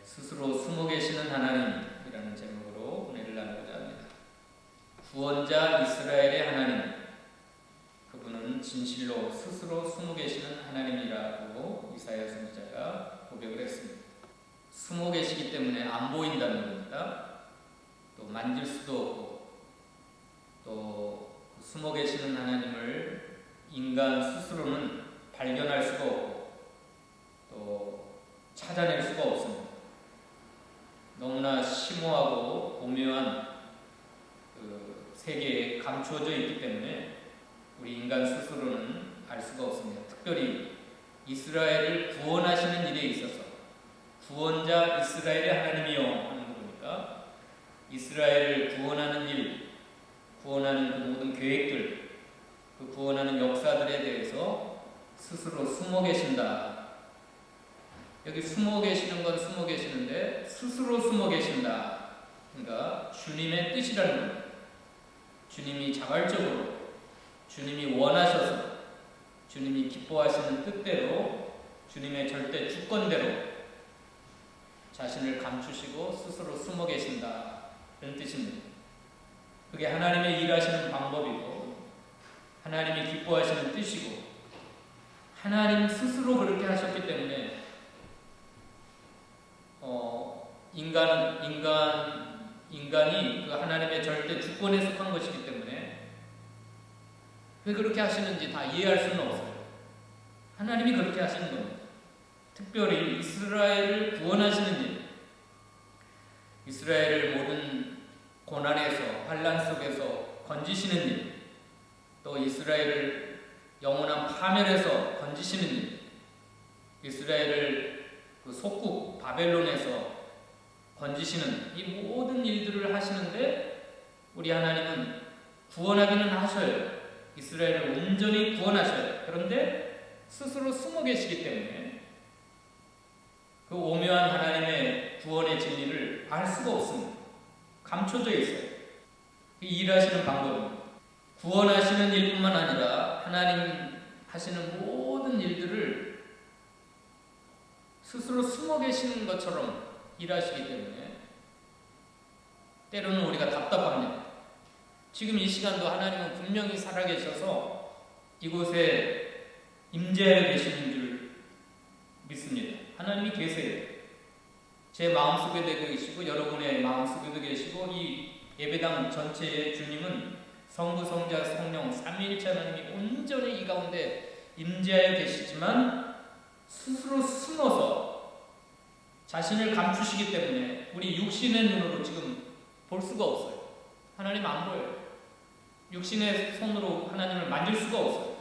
스스로 숨어 계시는 하나님이라는 제목으로 은혜를 나누고자 합니다. 구원자 이스라엘의 하나님, 그분은 진실로 스스로 숨어 계시는 하나님이라고 이사야 선지자가 고백을 했습니다. 숨어 계시기 때문에 안 보인다는 겁니다. 또 만질 수도 없고, 또 숨어 계시는 하나님을 인간 스스로는 발견할 수가 없고, 또 찾아낼 수가 없습니다. 너무나 심오하고 오묘한 그 세계에 감추어져 있기 때문에 우리 인간 스스로는 알 수가 없습니다. 특별히 이스라엘을 구원하시는 일에 있어서 구원자 이스라엘의 하나님이요 하는 거 보니까 이스라엘을 구원하는 일, 구원하는 그 모든 계획들, 그 구원하는 역사들에 대해서 스스로 숨어 계신다. 여기 숨어 계시는 건 숨어 계시는데 스스로 숨어 계신다. 그러니까 주님의 뜻이라는 겁니다. 주님이 자발적으로, 주님이 원하셔서, 주님이 기뻐하시는 뜻대로, 주님의 절대 주권대로 자신을 감추시고 스스로 숨어 계신다. 이런 뜻입니다. 그게 하나님의 일하시는 방법이고 하나님이 기뻐하시는 뜻이고 하나님 스스로 그렇게 하셨기 때문에 인간이 그 하나님의 절대 주권에 속한 것이기 때문에 왜 그렇게 하시는지 다 이해할 수는 없어요. 하나님이 그렇게 하시는 겁니다. 특별히 이스라엘을 구원하시는 일, 이스라엘을 모든 고난에서 환난 속에서 건지시는 일, 또 이스라엘을 영원한 파멸에서 건지시는 일, 이스라엘을 그 속국 바벨론에서 건지시는 이 모든 일들을 하시는데 우리 하나님은 구원하기는 하셔요. 이스라엘을 온전히 구원하셔요. 그런데 스스로 숨어 계시기 때문에 그 오묘한 하나님의 구원의 진리를 알 수가 없습니다. 감춰져 있어요. 이 일하시는 방법은 구원하시는 일뿐만 아니라 하나님 하시는 모든 일들을 스스로 숨어 계시는 것처럼 일하시기 때문에 때로는 우리가 답답합니다. 지금 이 시간도 하나님은 분명히 살아계셔서 이곳에 임재하여 계시는 줄 믿습니다. 하나님이 계세요. 제 마음속에도 계시고 여러분의 마음속에도 계시고 이 예배당 전체의 주님은 성부, 성자, 성령 삼위일체 하나님이 온전히 이 가운데 임재하여 계시지만 스스로 숨어서 자신을 감추시기 때문에 우리 육신의 눈으로 지금 볼 수가 없어요. 하나님 안 보여요. 육신의 손으로 하나님을 만질 수가 없어요.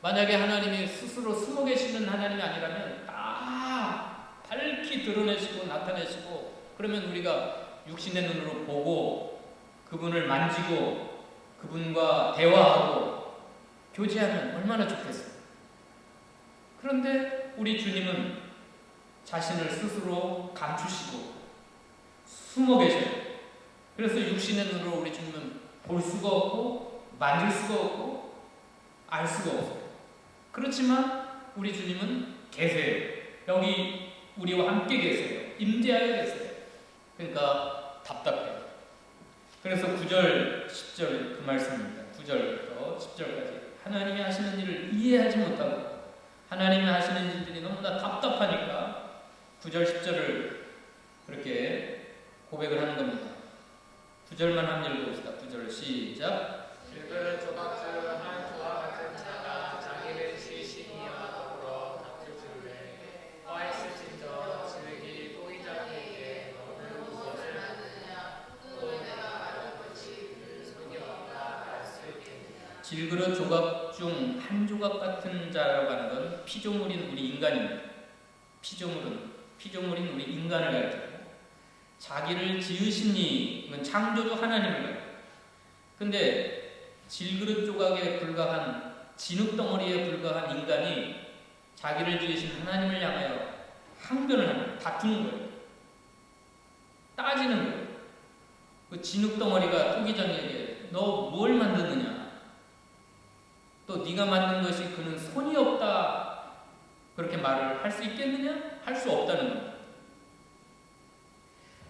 만약에 하나님이 스스로 숨어 계시는 하나님이 아니라면 다 밝히 드러내시고 나타내시고 그러면 우리가 육신의 눈으로 보고 그분을 만지고 그분과 대화하고 교제하면 얼마나 좋겠어요. 그런데 우리 주님은 자신을 스스로 감추시고 숨어 계셔요. 그래서 육신의 눈으로 우리 주님은 볼 수가 없고 만질 수가 없고 알 수가 없어요. 그렇지만 우리 주님은 계세요. 여기 우리와 함께 계세요. 임재하여 계세요. 그러니까 답답해요. 그래서 9절, 10절 그 말씀입니다. 9절부터 10절까지 하나님이 하시는 일을 이해하지 못하고 하나님이 하시는 일들이 너무나 답답하니까 9절, 10절을 그렇게 고백을 하는 겁니다. 9절만 한번 읽어봅시다. 9절 시작. 질그릇 조각주 한 조와 같은 자가 자기를 시신이와 더불어 다투줄래 화 있을진저 질기 포기자에게 너는 무엇을 하느냐 또 내가 하는 것이 그 손이 없다 할 수 있겠느냐. 질그릇 조각 중 한 조각 같은 자라고 하는 건 피조물인 우리 인간입니다. 피조물인 우리 인간을 가리키고 자기를 지으신 이는 창조주 하나님을 가리키고 근데 질그릇 조각에 불과한 진흙덩어리에 불과한 인간이 자기를 지으신 하나님을 향하여 항변을 합니다. 다투는 거예요. 따지는 거예요. 그 진흙덩어리가 토기장에게 너 뭘 만드느냐? 또 네가 만든 것이 그는 손이 없다 그렇게 말을 할 수 있겠느냐? 할 수 없다는 겁니다.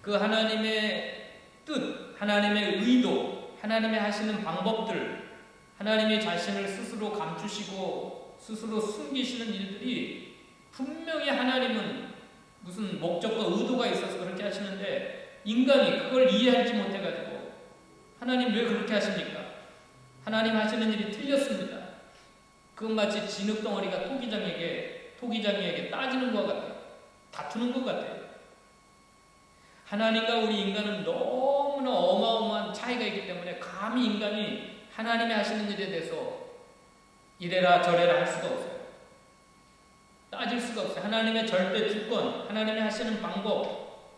그 하나님의 뜻, 하나님의 의도, 하나님의 하시는 방법들, 하나님이 자신을 스스로 감추시고 스스로 숨기시는 일들이 분명히 하나님은 무슨 목적과 의도가 있어서 그렇게 하시는데 인간이 그걸 이해하지 못해가지고 하나님 왜 그렇게 하십니까? 하나님 하시는 일이 틀렸습니다. 그건 마치 진흙덩어리가 토기장이에게 따지는 것 같아요. 다투는 것 같아요. 하나님과 우리 인간은 너무나 어마어마한 차이가 있기 때문에 감히 인간이 하나님이 하시는 일에 대해서 이래라 저래라 할 수가 없어요. 따질 수가 없어요. 하나님의 절대 주권, 하나님이 하시는 방법,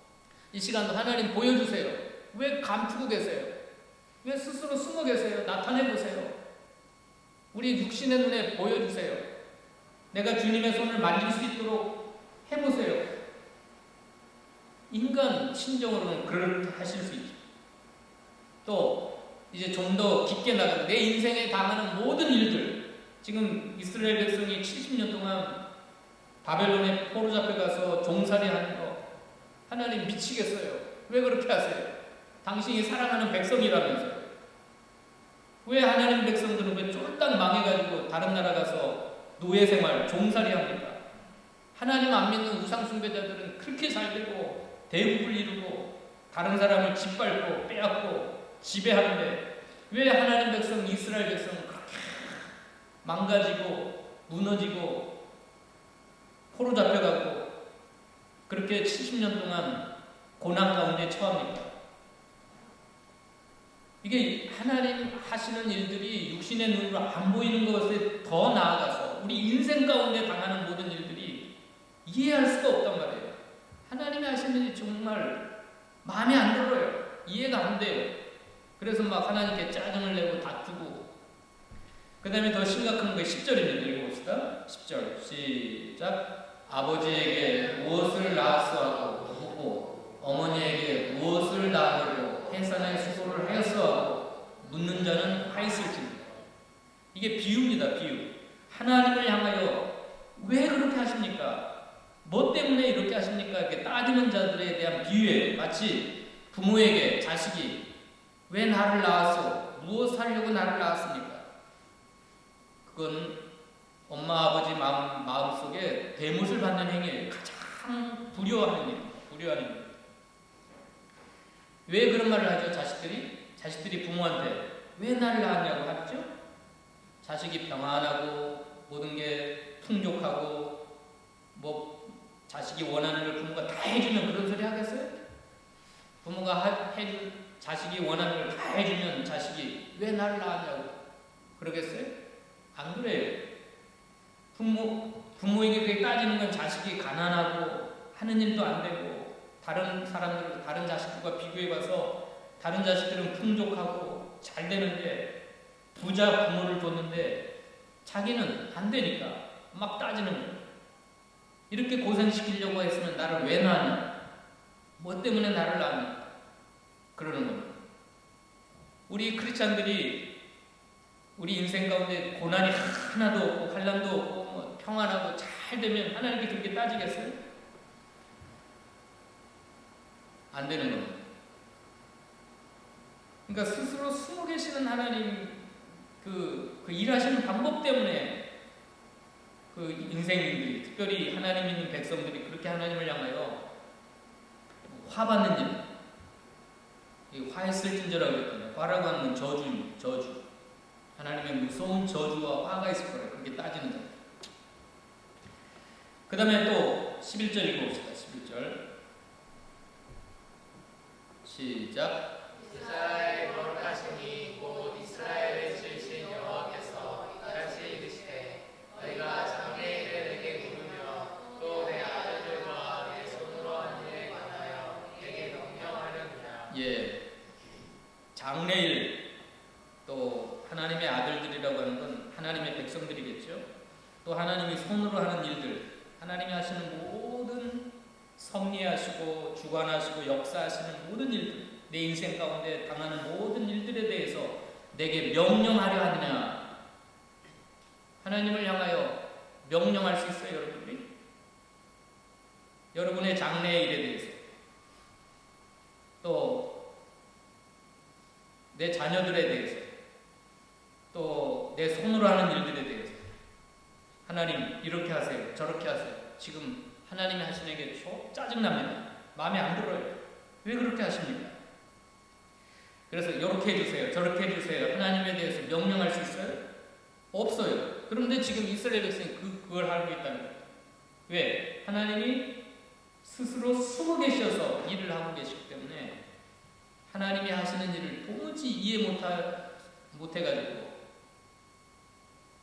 이 시간도 하나님 보여주세요. 왜 감추고 계세요? 왜 스스로 숨어 계세요? 나타내보세요. 우리 육신의 눈에 보여주세요. 내가 주님의 손을 만질 수 있도록 해보세요. 인간 심정으로는 그렇게 하실 수 있죠. 또 이제 좀 더 깊게 나가서 내 인생에 당하는 모든 일들, 지금 이스라엘 백성이 70년 동안 바벨론에 포로 잡혀가서 종살이 하는 거 하나님 미치겠어요. 왜 그렇게 하세요? 당신이 사랑하는 백성이라면서요. 왜 하나님 백성들은 왜 쫄딱 망해가지고 다른 나라 가서 노예생활, 종살이 합니까? 하나님 안 믿는 우상숭배자들은 그렇게 잘 되고 대국을 이루고 다른 사람을 짓밟고 빼앗고 지배하는데 왜 하나님 백성, 이스라엘 백성은 그렇게 망가지고 무너지고 포로 잡혀가고 그렇게 70년 동안 고난 가운데 처합니까? 이게 하나님 하시는 일들이 육신의 눈으로 안 보이는 것에 더 나아가서 우리 인생 가운데 당하는 모든 일들이 이해할 수가 없단 말이에요. 하나님이 하시는 일이 정말 마음에 안 들어요. 이해가 안 돼요. 그래서 막 하나님께 짜증을 내고 다투고. 그 다음에 더 심각한 게 10절입니다. 읽어봅시다. 10절 시작. 아버지에게 무엇을 낳았소하고 묻고 어머니에게 무엇을 낳으려고 해산의 수고를 하였소하고 묻는 자는 화 있을지니. 이게 비유입니다. 비유. 하나님을 향하여 왜 그렇게 하십니까? 뭐 때문에 이렇게 하십니까? 이렇게 따지는 자들에 대한 비유예요. 마치 부모에게 자식이 왜 나를 낳았어? 무엇 하려고 나를 낳았습니까? 그건 엄마 아버지 마음속에 대못을 받는 행위예요. 가장 두려워하는 일입니다. 두려워하는 일. 왜 그런 말을 하죠? 자식들이 부모한테 왜 나를 낳았냐고 하죠? 자식이 평안하고 모든 게 풍족하고 뭐 자식이 원하는 걸 부모가 다 해주면 그런 소리 하겠어요? 부모가 자식이 원하는 걸 다 해주면 자식이 왜 나를 낳았냐고 그러겠어요? 안 그래요. 부모에게 그렇게 따지는 건 자식이 가난하고 하는 일도 안 되고 다른 자식들과 비교해봐서 다른 자식들은 풍족하고 잘 되는데 부자 부모를 뒀는데 자기는 안 되니까 막 따지는 거예요. 이렇게 고생시키려고 했으면 나를 왜 낳았냐? 뭐 때문에 나를 낳았냐? 그러는 겁니다. 우리 크리스찬들이 우리 인생 가운데 고난이 하나도 없고 환난도 없고 뭐 평안하고 잘 되면 하나님께 그렇게 따지겠어요? 안 되는 겁니다. 그러니까 스스로 숨어 계시는 하나님 그 일하시는 방법 때문에 그 인생인들이 특별히 하나님 있는 백성들이 그렇게 하나님을 향하여 화받는 일, 화했을진저라고 했거든요. 화라고 하는 건 저주입니다. 저주. 하나님의 무서운 저주와 화가 있을 거라고 그렇게 따지는 거예요. 그 다음에 또 11절 읽어봅시다. 11절 시작. 이스라엘 거룩하시니 곧 이스라엘을 지으신 여호와께서 이같이 이르시되 너희가 장래일에 내게 물으며 또 내 아들들과 내 손으로 한 일에 관하여 내게 명령하려느냐. 예, 장래일 또 하나님의 아들들이라고 하는 건 하나님의 백성들이겠죠. 또 하나님이 손으로 하는 일들, 하나님이 하시는 모든 섭리하시고 주관하시고 역사하시는 모든 일들, 내 인생 가운데 당하는 모든 일들에 대해서 내게 명령하려 하느냐. 하나님을 향하여 명령할 수 있어요, 여러분들이? 여러분의 장래의 일에 대해서 또 내 자녀들에 대해서, 또 내 손으로 하는 일들에 대해서 하나님 이렇게 하세요, 저렇게 하세요. 지금 하나님이 하시는 게 짜증납니다. 마음에 안 들어요. 왜 그렇게 하십니까? 그래서 이렇게 해주세요, 저렇게 해주세요. 하나님에 대해서 명령할 수 있어요? 없어요. 그런데 지금 이스라엘 백성이 그걸 하고 있다는 거예요. 왜? 하나님이 스스로 숨어 계셔서 일을 하고 계시기 때문에 하나님이 하시는 일을 도무지 이해 못해가지고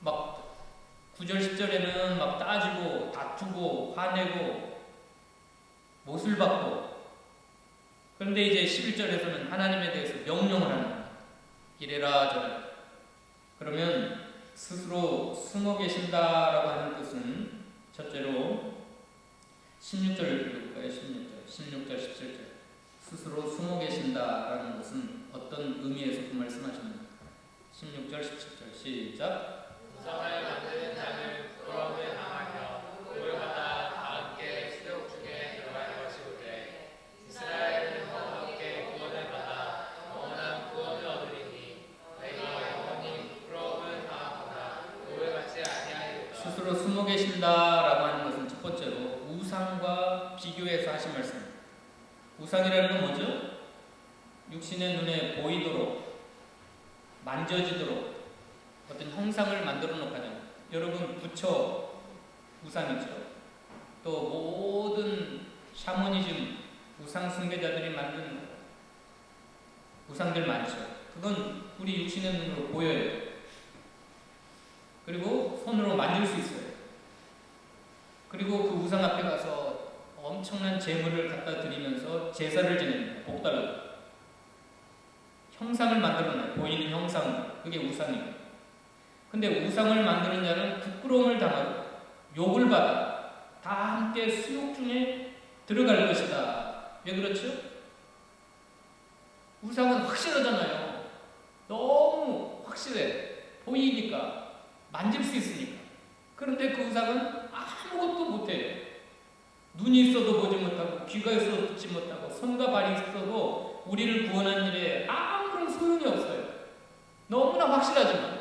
막 9절 10절에는 막 따지고 다투고 화내고 못을 받고, 그런데 이제 11절에서는 하나님에 대해서 명령을 하는 거예요. 이래라 저래라. 그러면 스스로 숨어 계신다라고 하는 뜻은 첫째로 16절을 읽어볼까요? 16절 17절. 스스로 숨어 계신다라는 것은 어떤 의미에서 그 말씀하십니까? 16절 17절 시작. 우상을 만드는 자는 부끄러움을 당하며 오해받아 다 함께 수욕 중에 들어갈 것이오되 이스라엘은 영원하게 구원을 받아 영원한 구원을 얻으리니 내가 영원히 부끄러움을 당하거나 오해받지 아니하리로다. 스스로 숨어 계신다라고 하는 것은 첫 번째로 우상과 비교해서 하신 말씀입니다. 우상이라는 건 뭐죠? 육신의 눈에 보이도록, 만져지도록 어떤 형상을 만들어 놓거든요. 여러분 부처 우상이죠. 또 모든 샤머니즘 우상 숭배자들이 만든 우상들 많죠. 그건 우리 육신의 눈으로 보여요. 그리고 손으로 만질 수 있어요. 그리고 그 우상 앞에 가서 엄청난 재물을 갖다 드리면서 제사를 지냅니다. 복 달라고. 형상을 만들어놔요. 보이는 형상을. 그게 우상이에요. 근데 우상을 만드는 자는 부끄러움을 당하고 욕을 받아 다 함께 수욕 중에 들어갈 것이다. 왜 그렇죠? 우상은 확실하잖아요. 너무 확실해. 보이니까. 만질 수 있으니까. 그런데 그 우상은 아무것도 못해요. 눈이 있어도 보지 못하고 귀가 있어도 듣지 못하고 손과 발이 있어도 우리를 구원한 일에 아무런 소용이 없어요. 너무나 확실하지만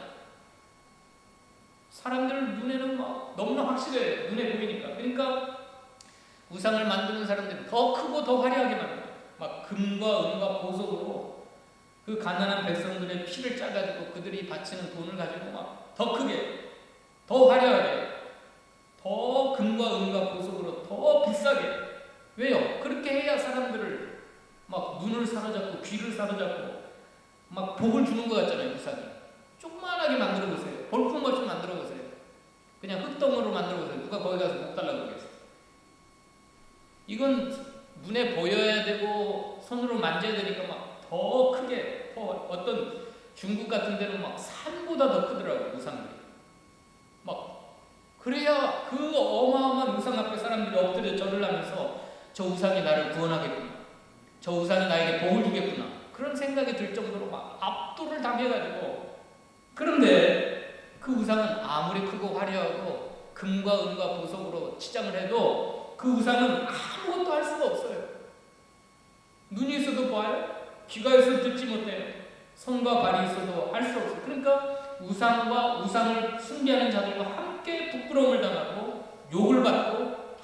사람들 눈에는 막 너무나 확실해. 눈에 보이니까. 그러니까 우상을 만드는 사람들은 더 크고 더 화려하게 만들어요. 막 금과 은과 보석으로 그 가난한 백성들의 피를 짜가지고 그들이 바치는 돈을 가지고 막 더 크게, 더 화려하게, 더 금과 은과 보석으로 더 비싸게. 왜요? 그렇게 해야 사람들을 막 눈을 사로잡고 귀를 사로잡고 막 복을 주는 것 같잖아요. 우상이. 조그만하게 만들어 보세요. 볼품것 좀 만들어 보세요. 그냥 흙덩어리로 만들어 보세요. 누가 거기 가서 복 달라고 그러겠어요. 이건 눈에 보여야 되고 손으로 만져야 되니까 막 더 크게, 더 어떤 중국 같은 데는 막 산보다 더 크더라고요. 우상들이. 막 그래야 그 어마어마한 우상 앞에 사람들이 엎드려 절을 하면서 저 우상이 나를 구원하겠구나, 저 우상이 나에게 복을 주겠구나, 그런 생각이 들 정도로 막 압도를 당해가지고. 그런데 그 우상은 아무리 크고 화려하고 금과 은과 보석으로 치장을 해도 그 우상은 아무것도 할 수가 없어요. 눈이 있어도 봐요. 귀가 있어도 듣지 못해요. 손과 발이 있어도 할 수 없어요. 그러니까 우상과 우상을 숭배하는 자들과 함께 부끄러움을 당하고 욕을 받고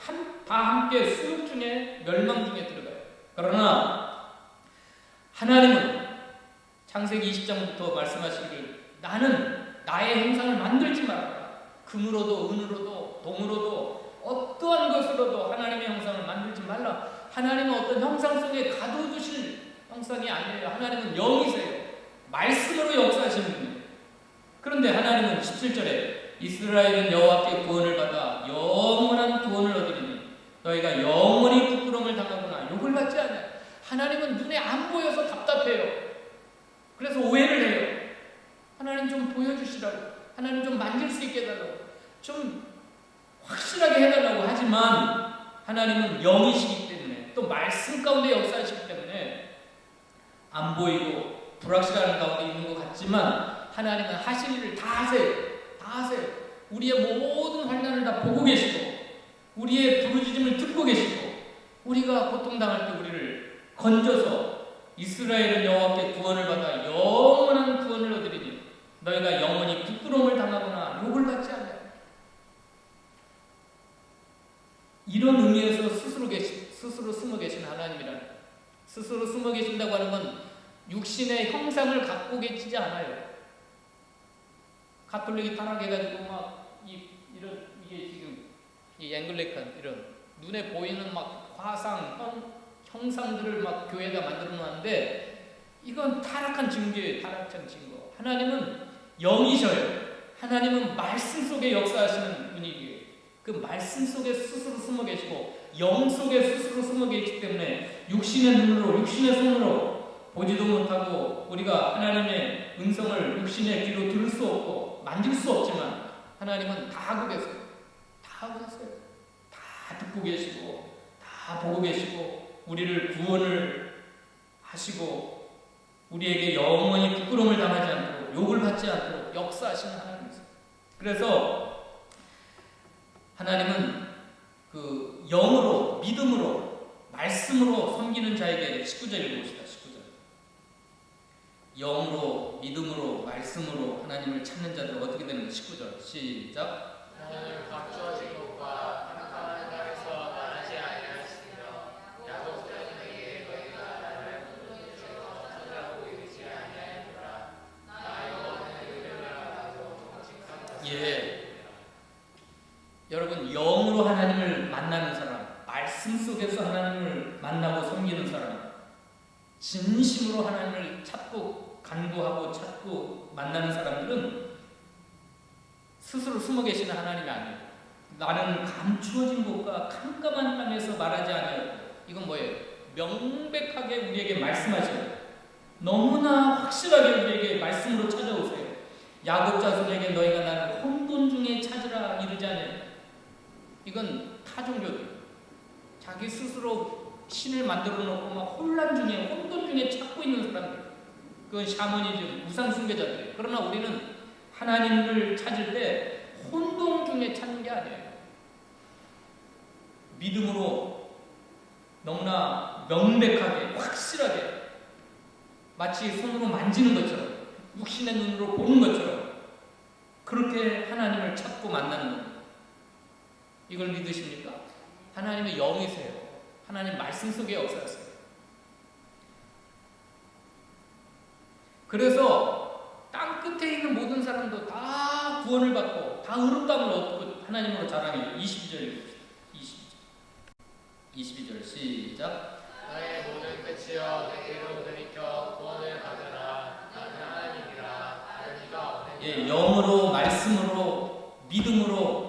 다 함께 수욕 중에 멸망 중에 들어가요. 그러나 하나님은 창세기 20장부터 말씀하시기를 나는 나의 형상을 만들지 말아라. 금으로도 은으로도 동으로도 어떠한 것으로도 하나님의 형상을 만들지 말라. 하나님은 어떤 형상 속에 가둬두실 형상이 아니에요. 하나님은 영이세요. 말씀으로 역사하시는 분이에요. 그런데 하나님은 17절에 이스라엘은 여호와께 구원을 받아 영원한 구원을 얻으리니 너희가 영원히 부끄러움을 당하거나 욕을 받지 않아요. 하나님은 눈에 안 보여서 답답해요. 그래서 오해를 해요. 하나님 좀 보여주시라고, 하나님 좀 만질 수 있게 해달라고, 좀 확실하게 해달라고. 하지만 하나님은 영이시기 때문에, 또 말씀 가운데 역사하시기 때문에 안 보이고 불확실한 가운데 있는 것 같지만 하나님은 하실 일을 다 하세요. 다 하세요. 우리의 모든 환난을 다 보고 계시고 우리의 부르짖음을 듣고 계시고 우리가 고통당할 때 우리를 건져서 이스라엘은 여호와께 구원을 받아 영원한 구원을 얻으리니 너희가 영원히 부끄러움을 당하거나 욕을 받지 않아요. 이런 의미에서 스스로 숨어 계신 하나님이라는 거예요. 스스로 숨어 계신다고 하는 건 육신의 형상을 갖고 계시지 않아요. 가톨릭이 타락해가지고 막 이게 지금 이 앵글리칸 이런 눈에 보이는 막 화상 형상들을 막 교회가 만들어 놨는데 이건 타락한 증거예요. 타락한 증거. 하나님은 영이셔요. 하나님은 말씀 속에 역사하시는 분이에요. 그 말씀 속에 스스로 숨어 계시고 영 속에 스스로 숨어 계시기 때문에 육신의 눈으로 육신의 손으로 보지도 못하고 우리가 하나님의 음성을 육신의 귀로 들을 수 없고 만질 수 없지만 하나님은 다 하고 계세요. 다 하고 계세요. 다 듣고 계시고 다 보고 계시고 우리를 구원을 하시고 우리에게 영원히 부끄러움을 당하지 않도록 욕을 받지 않도록 역사하시는 하나님이세요. 그래서 하나님은 그 영으로 믿음으로 말씀으로 섬기는 자에게 19절 읽어봅시다. 19절 영으로 믿음으로 말씀으로 하나님을 찾는 자들 어떻게 되는가? 19절 시작. 너는 감추어진 것과 깜깜한 날에서 말하지 아니하시며 야곱자들에게 너희가 나를 부르짖어 찾아오고 이르지 아니하노라. 나 여호와는 의를 정직한 것을 예. 여러분 영으로 하나님을 만나는 사람, 말씀 속에서 하나님을 만나고 섬기는 사람, 진심으로 하나님을 찾고 간구하고 찾고 만나는 사람들은 스스로 숨어 계시는 하나님이 아니에요. 나는 감추어진 곳과 깜깜한 땅에서 말하지 않아요. 이건 뭐예요? 명백하게 우리에게 말씀하셔요. 너무나 확실하게 우리에게 말씀으로 찾아오세요. 야곱 자손에게 너희가 나를 혼돈 중에 찾으라 이르지 않아요. 이건 타종교들. 자기 스스로 신을 만들어 놓고 막 혼란 중에 혼돈 중에 찾고 있는 사람들. 그건 샤머니즘, 우상 숭배자들이에요. 그러나 우리는 하나님을 찾을 때 혼돈 중에 찾는 게 아니에요. 믿음으로 너무나 명백하게 확실하게 마치 손으로 만지는 것처럼 육신의 눈으로 보는 것처럼 그렇게 하나님을 찾고 만나는 겁니다. 이걸 믿으십니까? 하나님의 영이세요. 하나님 말씀 속에 역사하세요. 그래서 땅 끝에 있는 모든 사람도 다 구원을 받고 다 의롭다함을 얻고 하나님으로 자랑해요. 22절 읽읍시다. 22절 시작. 나의 모든 끝이여 내게로 들이켜 구원을 받으라. 나는 하나님이라 다른 이가 없느니라. 예, 영으로 말씀으로 믿음으로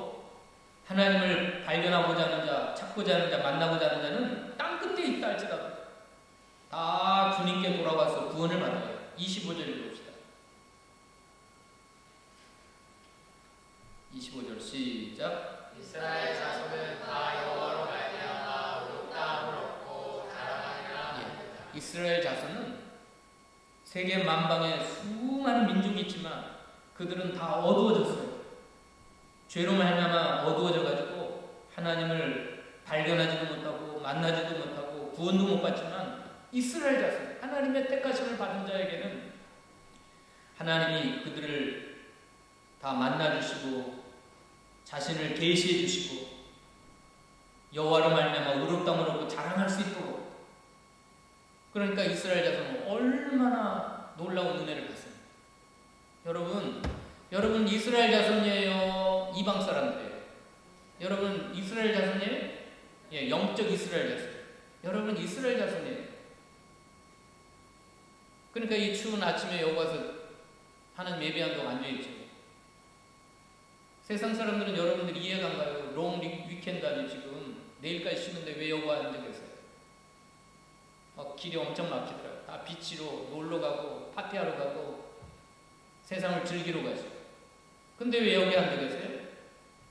하나님을 발견하고자 하는 자, 찾고자 하는 자, 만나고자 하는 자는 땅 끝에 있다 할지라도 다 주님께 돌아가서 구원을 받아요. 25절 읽읍시다. 25절 시작. 이스라엘 자손은 다 여호와로 말미암아 의롭다함을 얻고 자랑하리라. 예, 이스라엘 자손은 세계 만방에 수많은 민족이 있지만 그들은 다 어두워졌어요. 죄로 말미암아 어두워져가지고 하나님을 발견하지도 못하고 만나지도 못하고 구원도 못 받지만 이스라엘 자손, 하나님의 택하심을 받은 자에게는 하나님이 그들을 다 만나주시고 자신을 계시해 주시고 여호와로 말미암아 의롭다함을 얻고 자랑할 수 있도록, 그러니까 이스라엘 자손은 얼마나 놀라운 은혜를 받습니다. 여러분 이스라엘 자손이에요? 이방 사람들이에요? 여러분 이스라엘 자손이에요? 예, 영적 이스라엘 자손. 여러분 이스라엘 자손이에요. 그러니까 이 추운 아침에 여기 와서 하나님 예배한다고 앉아있죠. 세상 사람들은 여러분들이 이해가 안 가요. 롱 위켄드 아니 지금 내일까지 쉬는데 왜 여기 와 앉아 계세요? 막 길이 엄청 막히더라고요. 다 비치로 놀러 가고 파티하러 가고 세상을 즐기러 가죠. 근데 왜 여기 앉아 계세요?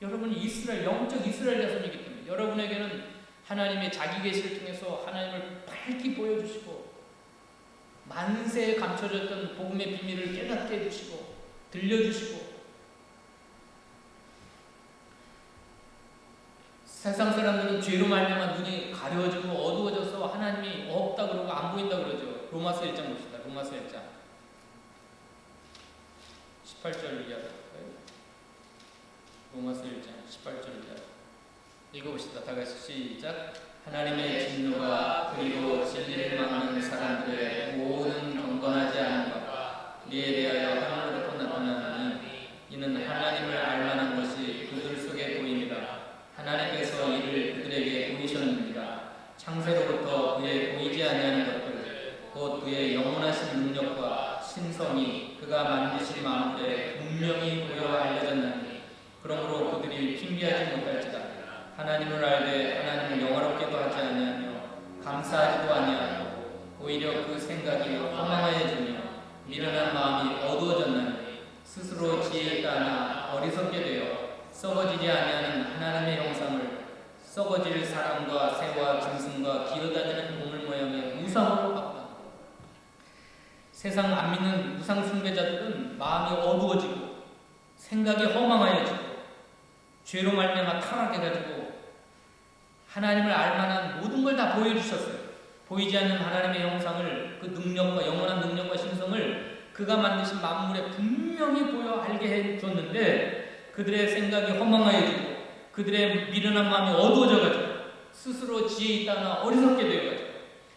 여러분이 이스라엘, 영적 이스라엘 자손이기 때문에 여러분에게는 하나님의 자기 계시를 통해서 하나님을 밝히 보여주시고 만세에 감춰졌던 복음의 비밀을 깨닫게 해주시고 들려주시고, 세상 사람들은 죄로 말미암아 눈이 가려지고 어두워져서 하나님이 없다 그러고 안 보인다 그러죠. 로마서 1장 봅시다. 로마서 1장 18절 이하로 볼까요? 로마서 1장 18절 이하로 읽어봅시다. 다같이 시작. 하나님의 진노가 그리고 진리를 막는 사람들의 모든 경건하지 않은 것과 이에 대하여 하늘로부터 나타나니 이는 하나님을 알만한 것이 그들 속에 보입니다. 하나님께서 이를 그들에게 보이셨느니라. 창세로부터 그의 보이지 아니하는 것들 곧 그의 영원하신 능력과 신성이 그가 만드신 마음에 분명히 보여 알려졌나니 그러므로 그들이 핑계하지 못할지다. 하나님을 알되 하나님을 영화롭게도 하지 아니하며 감사하지도 아니하고 오히려 그 생각이 허망하여지며 미련한 마음이 어두워졌나니 스스로 지혜 있다나 어리석게 되어 썩어지지 아니하는 하나님의 형상을 썩어질 사람과 새와 짐승과 기어다니는 동물 모양의 우상으로 바꾼다. 세상 안 믿는 우상 숭배자들은 마음이 어두워지고 생각이 허망하여지고 죄로 말미암아 타락해가지고 하나님을 알만한 모든 걸 다 보여주셨어요. 보이지 않는 하나님의 형상을 그 능력과 영원한 능력과 신성을 그가 만드신 만물에 분명히 보여 알게 해줬는데 그들의 생각이 허망하여지고 그들의 미련한 마음이 어두워져가지고 스스로 지혜 있다나 어리석게 되어가지고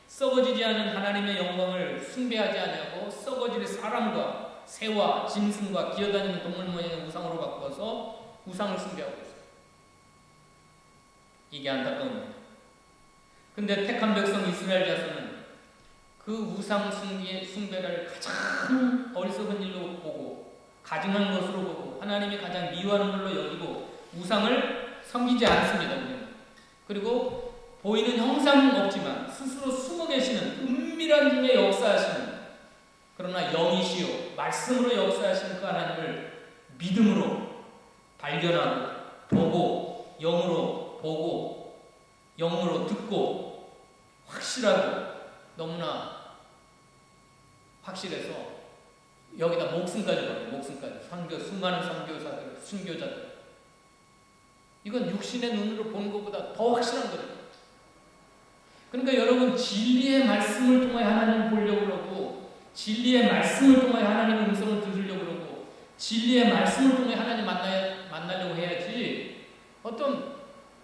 썩어지지 않은 하나님의 영광을 숭배하지 아니하고 썩어질 사람과 새와 짐승과 기어다니는 동물 모양의 우상으로 바꿔서 우상을 숭배하고 있어요. 이게 안타까운 일이에요. 근데 택한 백성 이스라엘 자손은 그 우상 숭배를 가장 어리석은 일로 보고 가증한 것으로 보고 하나님이 가장 미워하는 걸로 여기고 우상을 섬기지 않습니다. 그리고 보이는 형상은 없지만 스스로 숨어 계시는 은밀한 중에 역사하시는 그러나 영이시요 말씀으로 역사하시는 그 하나님을 믿음으로 발견하고 보고 영으로 보고 영으로 듣고 확실하고 너무나 확실해서 여기다 목숨까지 걸어요. 목숨까지. 수많은 선교사들, 순교자들. 이건 육신의 눈으로 보는 것보다 더 확실한 거예요. 그러니까 여러분 진리의 말씀을 통해 하나님을 보려고 그러고 진리의 말씀을 통해 하나님의 음성을 들으려고 그러고 진리의 말씀을 통해 하나님 만나려고 해야지 어떤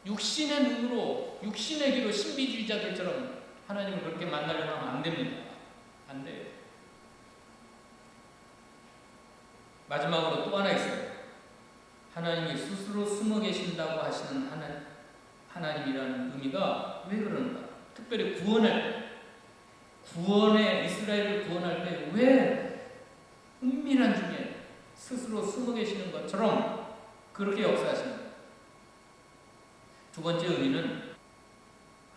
육신의 눈으로 육신의 귀로 신비주의자들처럼 하나님을 그렇게 만나려고 하면 안 됩니다. 안 돼요. 마지막으로 또 하나 있어요. 하나님이 스스로 숨어 계신다고 하시는 하나님이라는 의미가 왜 그런가? 특별히 구원의 이스라엘을 구원할 때 왜 은밀한 중에 스스로 숨어 계시는 것처럼 그렇게 역사하십니다. 두 번째 의미는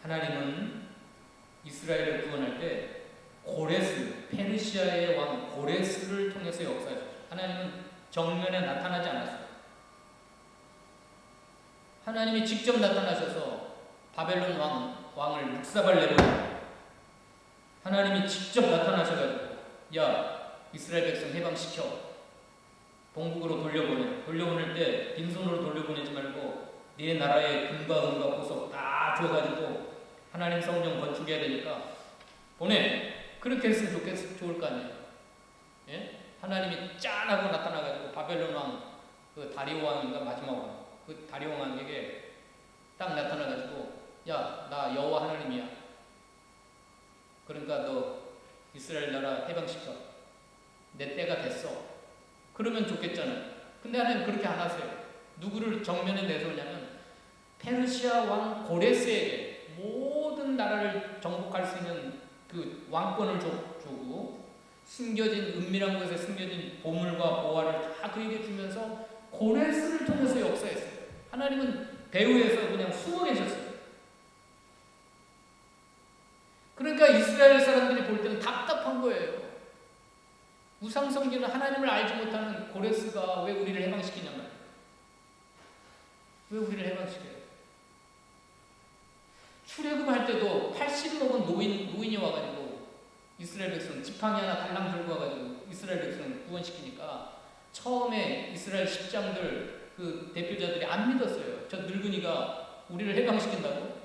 하나님은 이스라엘을 구원할 때 고레스, 페르시아의 왕 고레스를 통해서 역사하셨죠. 하나님은 정면에 나타나지 않았어요. 하나님이 직접 나타나셔서 바벨론 왕을 묵사발 내버려. 하나님이 직접 나타나셔가지고 야 이스라엘 백성 해방시켜 본국으로 돌려보낼 때 빈손으로 돌려보내지 말고 네 나라의 금과 은과 보석 다 줘가지고 하나님 성전 건축해야 되니까 보내. 그렇게 했으면 좋을 거 아니에요. 예? 하나님이 짠하고 나타나가지고 바벨론 왕 그 다리오 왕인가 마지막 왕 그 다리오 왕에게 딱 나타나가지고 야 나 여호와 하나님이야. 그러니까 너 이스라엘 나라 해방시켜. 내 때가 됐어. 그러면 좋겠잖아요. 근데 하나님 그렇게 안 하세요. 누구를 정면에 내세우냐면 페르시아 왕 고레스에게 모든 나라를 정복할 수 있는 그 왕권을 주고 숨겨진 은밀한 곳에 숨겨진 보물과 보화를 다 그에게 주면서 고레스를 통해서 역사했어요. 하나님은 배후에서 그냥 숨어 계셨어요. 그러니까 이스라엘 사람들이 볼 때는 답답한 거예요. 우상 섬기는 하나님을 알지 못하는 고레스가 왜 우리를 해방시키냐 말이에요. 왜 우리를 해방시켜요? 출애굽할 때도 80 먹은 노인이 와가지고 이스라엘 백성 지팡이 하나 달랑 들고 와가지고 이스라엘 백성을 구원시키니까 처음에 이스라엘 십장들 그 대표자들이 안 믿었어요. 저 늙은이가 우리를 해방시킨다고?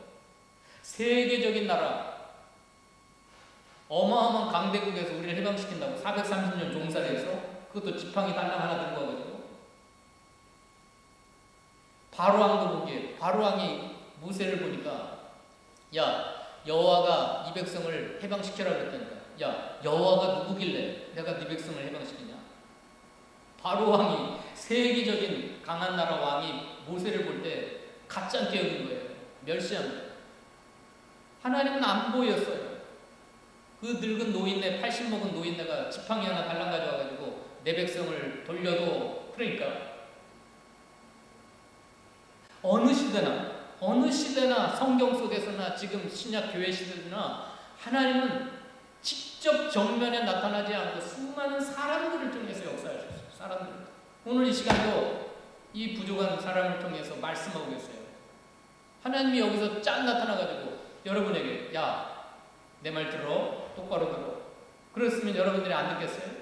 세계적인 나라 어마어마한 강대국에서 우리를 해방시킨다고 430년 종살이 해서 그것도 지팡이 달랑 하나 들고 와가지고 바로왕도 보기에 바로왕이 모세를 보니까 야 여호와가 이 백성을 해방시키라 그랬다니까 야 여호와가 누구길래 내가 네 백성을 해방시키냐 바로왕이 세계적인 강한 나라 왕이 모세를 볼 때 가짜게 여긴 거예요. 멸시한 거예요. 하나님은 안 보였어요. 그 늙은 노인네 80 먹은 노인네가 지팡이 하나 달랑 가져와가지고 내 백성을 돌려도 그러니까 어느 시대나 성경 속에서나 지금 신약 교회 시대나 하나님은 직접 정면에 나타나지 않고 수많은 사람들을 통해서 역사하셨어요. 사람들. 오늘 이 시간도 이 부족한 사람을 통해서 말씀하고 계세요. 하나님이 여기서 짠 나타나가지고 여러분에게 야 내 말 들어 똑바로 들어 그랬으면 여러분들이 안 듣겠어요?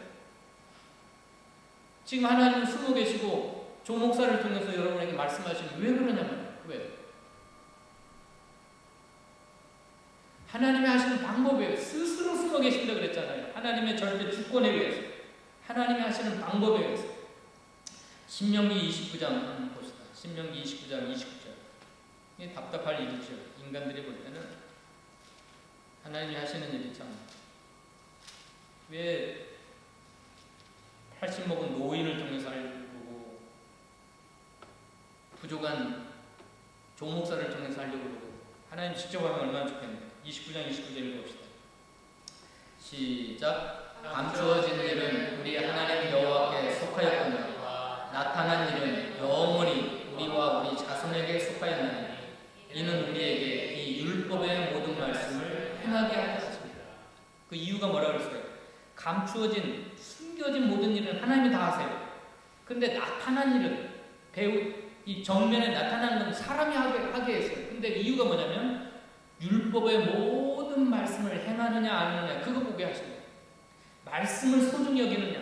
지금 하나님은 숨어 계시고 조목사를 통해서 여러분에게 말씀하시는 왜 그러냐면 왜? 하나님이 하시는 방법이에요. 스스로 숨어 계신다 그랬잖아요. 하나님의 절대 주권에 의해서 하나님이 하시는 방법에 의해서 신명기 29장 한번 봅시다. 신명기 29장 29절 이게 답답할 일이죠. 인간들이 볼 때는 하나님이 하시는 일이 참 왜 80 먹은 노인을 통해서 하려고 부족한 조목사를 통해서 하려고 그러고 하나님 직접 하면 얼마나 좋겠는데 29장 29절 읽어봅시다. 시작. 감추어진 일은 우리 하나님 여호와께 속하였거니와 나타난 일은 영원히 우리와 우리 자손에게 속하였나니 이는 우리에게 이 율법의 모든 말씀을 행하게 하였습니다. 그 이유가 뭐라고 그랬어요? 감추어진, 숨겨진 모든 일은 하나님이 다 하세요. 그런데 나타난 일은 이 정면에 나타나는 건 사람이 하게 했어요. 근데 이유가 뭐냐면 율법의 모든 말씀을 행하느냐 안 하느냐 그거 보게 하시는 거예요. 말씀을 소중히 여기느냐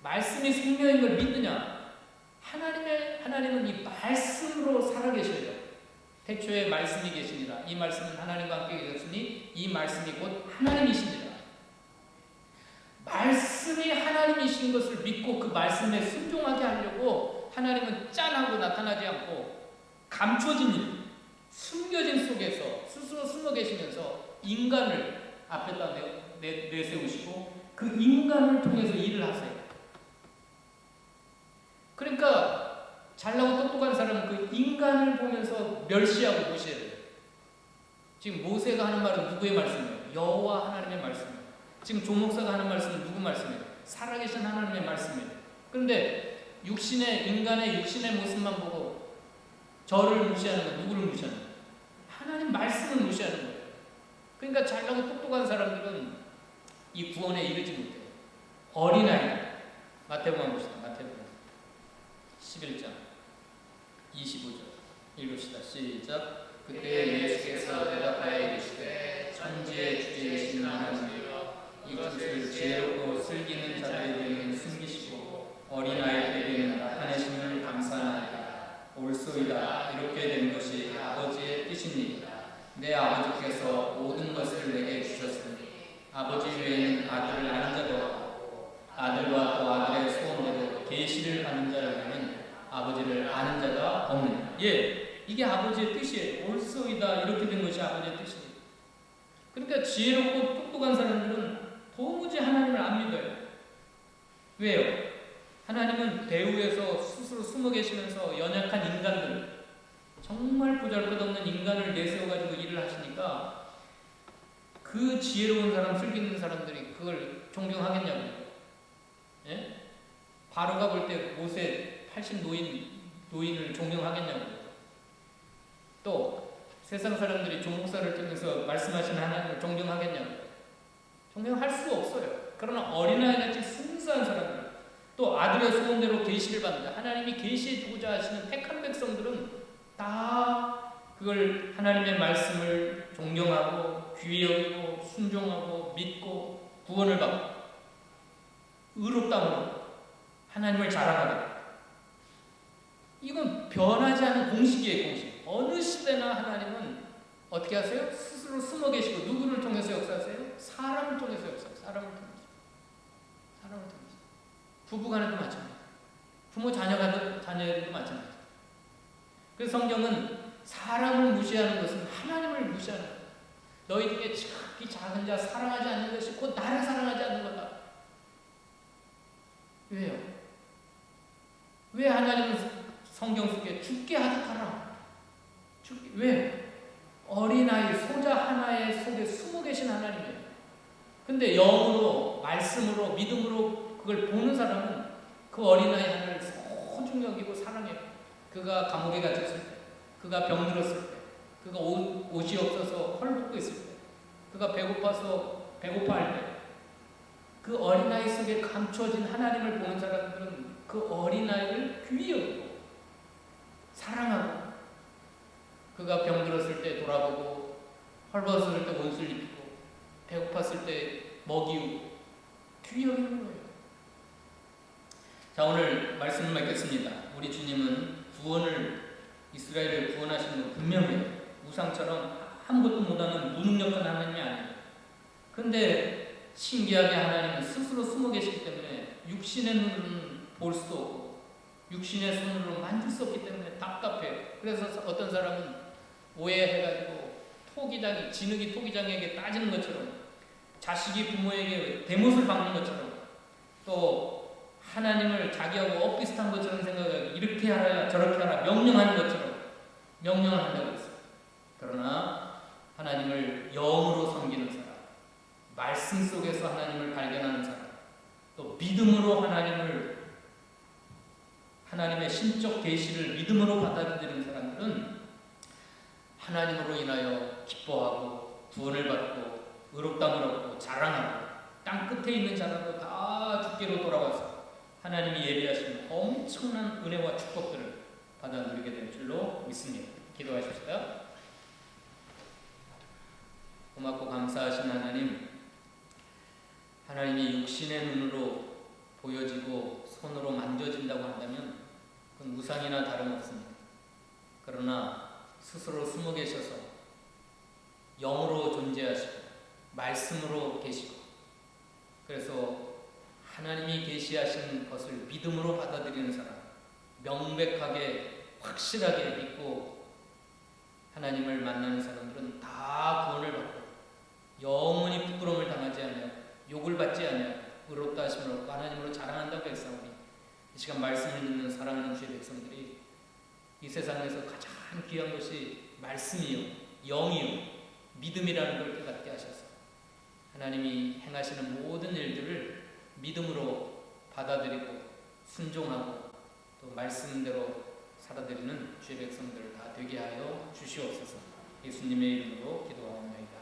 말씀이 생명인 걸 믿느냐 하나님은 이 말씀으로 살아계셔요. 태초에 말씀이 계시니라 이 말씀은 하나님과 함께 계셨으니 이 말씀이 곧 하나님이시니라. 말씀이 하나님이신 것을 믿고 그 말씀에 순종하게 하려고 하나님은 짠하고 나타나지 않고 감춰진 일, 숨겨진 속에서 스스로 숨어 계시면서 인간을 앞에다 내세우시고 그 인간을 통해서 일을 하세요. 그러니까 잘나고 똑똑한 사람은 그 인간을 보면서 멸시하고 무시해요. 지금 모세가 하는 말은 누구의 말씀이에요? 여호와 하나님의 말씀이에요. 지금 조목사가 하는 말씀은 누구 말씀이에요? 살아계신 하나님의 말씀이에요. 그런데 인간의 육신의 모습만 보고 저를 무시하는 건 누구를 무시하는 거예요? 하나님 말씀을 무시하는 거예요. 그러니까 잘나고 똑똑한 사람들은 이 구원에 이르지 못해요. 어린아이 마태복음 봅시다. 마태복음 11장 25절 읽읍시다. 시작. 그때 예수께서 대답하여 이르시되 천지의 주제이신 하나님이여 이것을 지혜롭고 슬기는 자들에게는 숨기시고 어린아이들에게는 나타내심을 감사하나이다. 옳소이다. 이렇게 된 것이 아버지의 뜻이니이다. 내 아버지께서 모든 것을 내게 주셨으니 아버지 외에는 아들을 아는 자도 없고 아들과 또 아들의 소원대로 계시를 받는 자에게는 아버지를 아는 자가 없느니라. 이게 아버지의 뜻이에요. 옳소이다. 이렇게 된 것이 아버지의 뜻이에요. 그러니까 지혜롭고 똑똑한 사람들은 도무지 하나님을 안 믿어요. 왜요? 하나님은 배후에서 스스로 숨어 계시면서 연약한 인간들, 정말 보잘것없는 인간을 내세워가지고 일을 하시니까 그 지혜로운 사람, 슬기 있는 사람들이 그걸 존경하겠냐고요. 예? 바로가 볼 때 모세 80 노인을 존경하겠냐고요. 또 세상 사람들이 조목사를 통해서 말씀하시는 하나님을 존경하겠냐고요. 존경할 수 없어요. 그러나 어린아이같이 순수한 사람들, 또 아들의 소원대로 계시를 받는다. 하나님이 계시해주고자 하시는 택한 백성들은 다 그걸 하나님의 말씀을 존경하고 귀히 여기고 순종하고 믿고 구원을 받고 의롭다함으로 하나님을 자랑하게. 이건 변하지 않은 공식이에요. 공식. 어느 시대나 하나님은 어떻게 하세요? 스스로 숨어 계시고 누구를 통해서 역사하세요? 사람을 통해서 역사하세요. 사람을 통해서. 부부간에도 마찬가지예요. 부모 자녀에도 마찬가지예요. 그래서 성경은 사람을 무시하는 것은 하나님을 무시하는 거예요. 너희 중에 지극히 작은 자 사랑하지 않는 것이 곧 나를 사랑하지 않는 거다. 왜요? 왜 하나님은 성경 속에 죽게 하듯 하라. 왜? 어린아이 소자 하나의 속에 숨어 계신 하나님이에요. 근데 영으로 말씀으로 믿음으로 그걸 보는 사람은 그 어린아이 하나를 소중히 여기고 사랑해요. 그가 감옥에 갇혔을 때, 그가 병들었을 때, 그가 옷이 없어서 헐벗고 있을 때, 그가 배고파서 배고파할 때, 그 어린아이 속에 감춰진 하나님을 보는 사람들은 그 어린아이를 귀히 여기고 사랑하고, 그가 병들었을 때 돌아보고, 헐벗을 때 옷을 입히고, 배고팠을 때 먹이고 귀히 여기는 거예요. 자, 오늘 말씀을 맺겠습니다. 우리 주님은 이스라엘을 구원하시는 건 분명해요. 우상처럼 아무것도 못하는 무능력한 하나님이 아니에요. 근데 신기하게 하나님은 스스로 숨어 계시기 때문에 육신의 눈으로는 볼 수도 없고 육신의 손으로 만질 수 없기 때문에 답답해요. 그래서 어떤 사람은 오해해가지고 진흙이 토기장에게 따지는 것처럼, 자식이 부모에게 대못을 박는 것처럼, 또 하나님을 자기하고 엇비슷한 것처럼 생각하고 이렇게 하라 저렇게 하라 명령하는 것처럼 명령을 한다고 했어요. 그러나 하나님을 영으로 섬기는 사람, 말씀 속에서 하나님을 발견하는 사람, 또 믿음으로 하나님의 신적 계시를 믿음으로 받아들이는 사람들은 하나님으로 인하여 기뻐하고 구원을 받고 의롭다함을 얻고 자랑하고 땅 끝에 있는 자라도 다 주께로 돌아와서 하나님이 예비하신 엄청난 은혜와 축복들을 받아 누리게 될 줄로 믿습니다. 기도하십시다. 고맙고 감사하신 하나님이 육신의 눈으로 보여지고 손으로 만져진다고 한다면 그건 우상이나 다름없습니다. 그러나 스스로 숨어 계셔서 영으로 존재하시고 말씀으로 계시고, 그래서 하나님이 계시하신 것을 믿음으로 받아들이는 사람, 명백하게 확실하게 믿고 하나님을 만나는 사람들은 다 구원을 받고 영원히 부끄러움을 당하지 않아요. 욕을 받지 않아요. 의롭다 하심을 얻고 하나님으로 자랑한다고 했사오니, 이 시간 말씀을 듣는 사랑하는 주의 백성들이 이 세상에서 가장 귀한 것이 말씀이요 영이요 믿음이라는 걸 깨닫게 하셔서 하나님이 행하시는 모든 일들을 믿음으로 받아들이고 순종하고 또 말씀대로 살아드리는 주의 백성들 다 되게 하여 주시옵소서. 예수님의 이름으로 기도하옵나이다.